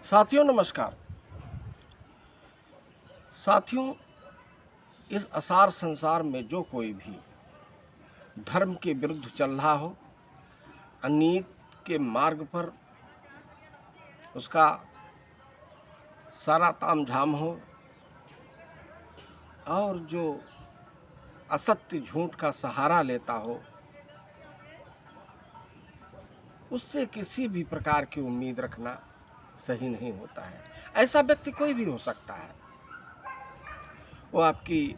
साथियों नमस्कार। साथियों, इस असार संसार में जो कोई भी धर्म के विरुद्ध चल रहा हो, अनीत के मार्ग पर उसका सारा तामझाम हो और जो असत्य झूठ का सहारा लेता हो, उससे किसी भी प्रकार की उम्मीद रखना सही नहीं होता है। ऐसा व्यक्ति कोई भी हो सकता है। वो आपकी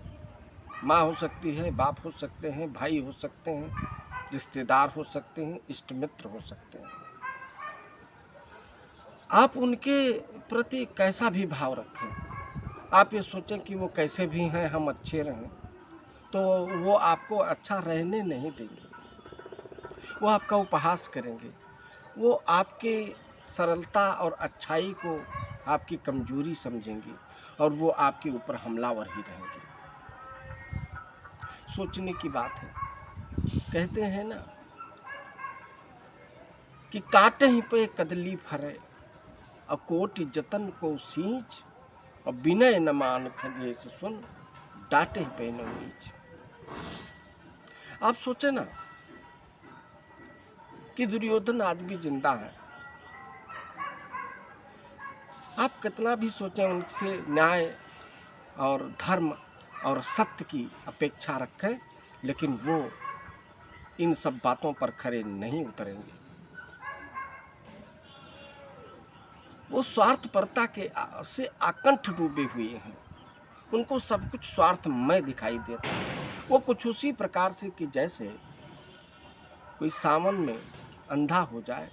माँ हो सकती है, बाप हो सकते हैं, भाई हो सकते हैं, रिश्तेदार हो सकते हैं, इष्ट मित्र हो सकते हैं। आप उनके प्रति कैसा भी भाव रखें, आप ये सोचें कि वो कैसे भी हैं, हम अच्छे रहें, तो वो आपको अच्छा रहने नहीं देंगे। वो आपका उपहास करेंगे, वो आपके सरलता और अच्छाई को आपकी कमजोरी समझेंगे और वो आपके ऊपर हमलावर ही रहेंगे। सोचने की बात है। कहते हैं ना कि काटे ही पे कदली फरे, अकोटि जतन को सींच, और विनय न मान खगेश सुन, डांटे पे न नीच। आप सोचे ना कि दुर्योधन आज भी जिंदा है। आप कितना भी सोचें उनसे न्याय और धर्म और सत्य की अपेक्षा रखें, लेकिन वो इन सब बातों पर खरे नहीं उतरेंगे। वो स्वार्थपरता के से आकंठ डूबे हुए हैं। उनको सब कुछ स्वार्थमय दिखाई देता है। वो कुछ उसी प्रकार से कि जैसे कोई सावन में अंधा हो जाए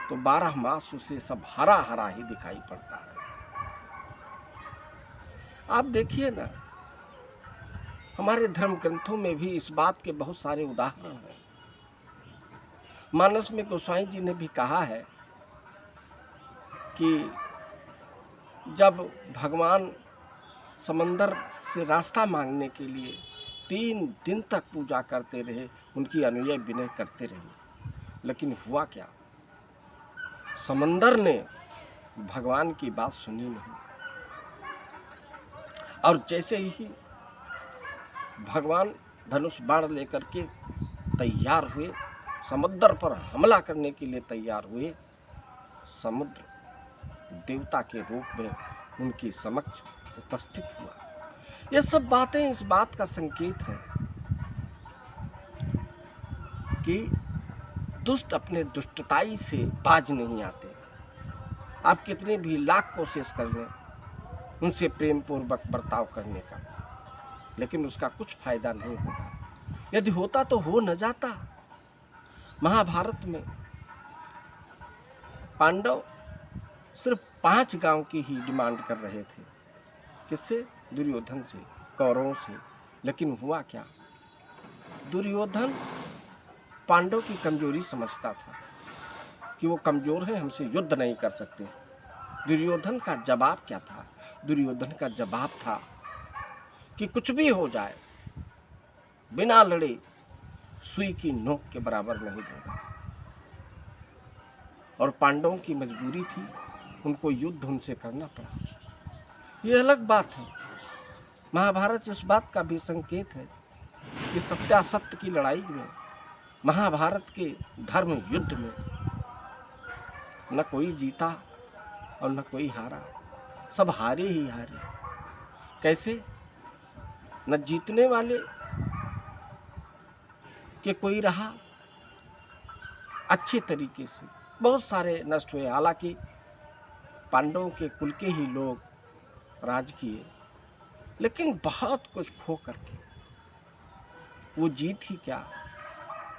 तो 12 मास उसे सब हरा हरा ही दिखाई पड़ता है। आप देखिए ना, हमारे धर्म ग्रंथों में भी इस बात के बहुत सारे उदाहरण हैं। मानस में गोस्वामी जी ने भी कहा है कि जब भगवान समंदर से रास्ता मांगने के लिए 3 दिन तक पूजा करते रहे, उनकी अनुयायी विनय करते रहे, लेकिन हुआ क्या? समंदर ने भगवान की बात सुनी नहीं। और जैसे ही भगवान धनुष बाण लेकर के तैयार हुए, समुद्र पर हमला करने के लिए तैयार हुए, समुद्र देवता के रूप में उनके समक्ष उपस्थित हुआ। ये सब बातें इस बात का संकेत है कि दुष्ट अपने दुष्टताई से बाज नहीं आते। आप कितने भी लाख कोशिश कर लें उनसे प्रेम पूर्वक बर्ताव करने का, लेकिन उसका कुछ फायदा नहीं होगा। यदि होता तो हो न जाता। महाभारत में पांडव सिर्फ 5 गांव की ही डिमांड कर रहे थे। किससे? दुर्योधन से, कौरवों से। लेकिन हुआ क्या? दुर्योधन पांडव की कमजोरी समझता था कि वो कमजोर हैं, हमसे युद्ध नहीं कर सकते। दुर्योधन का जवाब क्या था? दुर्योधन का जवाब था कि कुछ भी हो जाए, बिना लड़े सुई की नोक के बराबर नहीं होगा। और पांडवों की मजबूरी थी, उनको युद्ध उनसे करना पड़ा। ये अलग बात है। महाभारत इस बात का भी संकेत है कि सत्यासत्य की लड़ाई में, महाभारत के धर्म युद्ध में न कोई जीता और न कोई हारा, सब हारे ही हारे। कैसे? न जीतने वाले के कोई रहा अच्छे तरीके से, बहुत सारे नष्ट हुए। हालांकि पांडवों के कुल के ही लोग राज किए, लेकिन बहुत कुछ खो करके। वो जीत ही क्या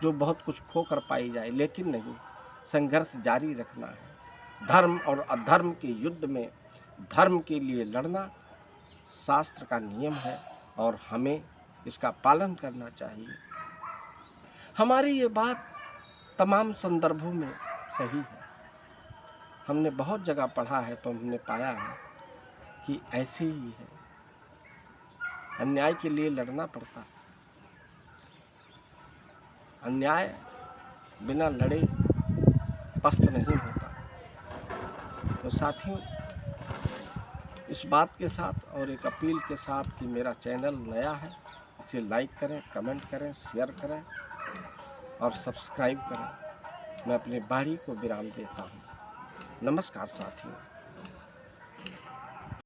जो बहुत कुछ खो कर पाई जाए, लेकिन नहीं, संघर्ष जारी रखना है। धर्म और अधर्म के युद्ध में धर्म के लिए लड़ना शास्त्र का नियम है और हमें इसका पालन करना चाहिए। हमारी ये बात तमाम संदर्भों में सही है। हमने बहुत जगह पढ़ा है तो हमने पाया है कि ऐसे ही है। अन्याय के लिए लड़ना पड़ता है। अन्याय बिना लड़े पस्त नहीं होता। तो साथियों, इस बात के साथ और एक अपील के साथ कि मेरा चैनल नया है, इसे लाइक करें, कमेंट करें, शेयर करें और सब्सक्राइब करें। मैं अपनी बाणी को विराम देता हूँ। नमस्कार साथियों।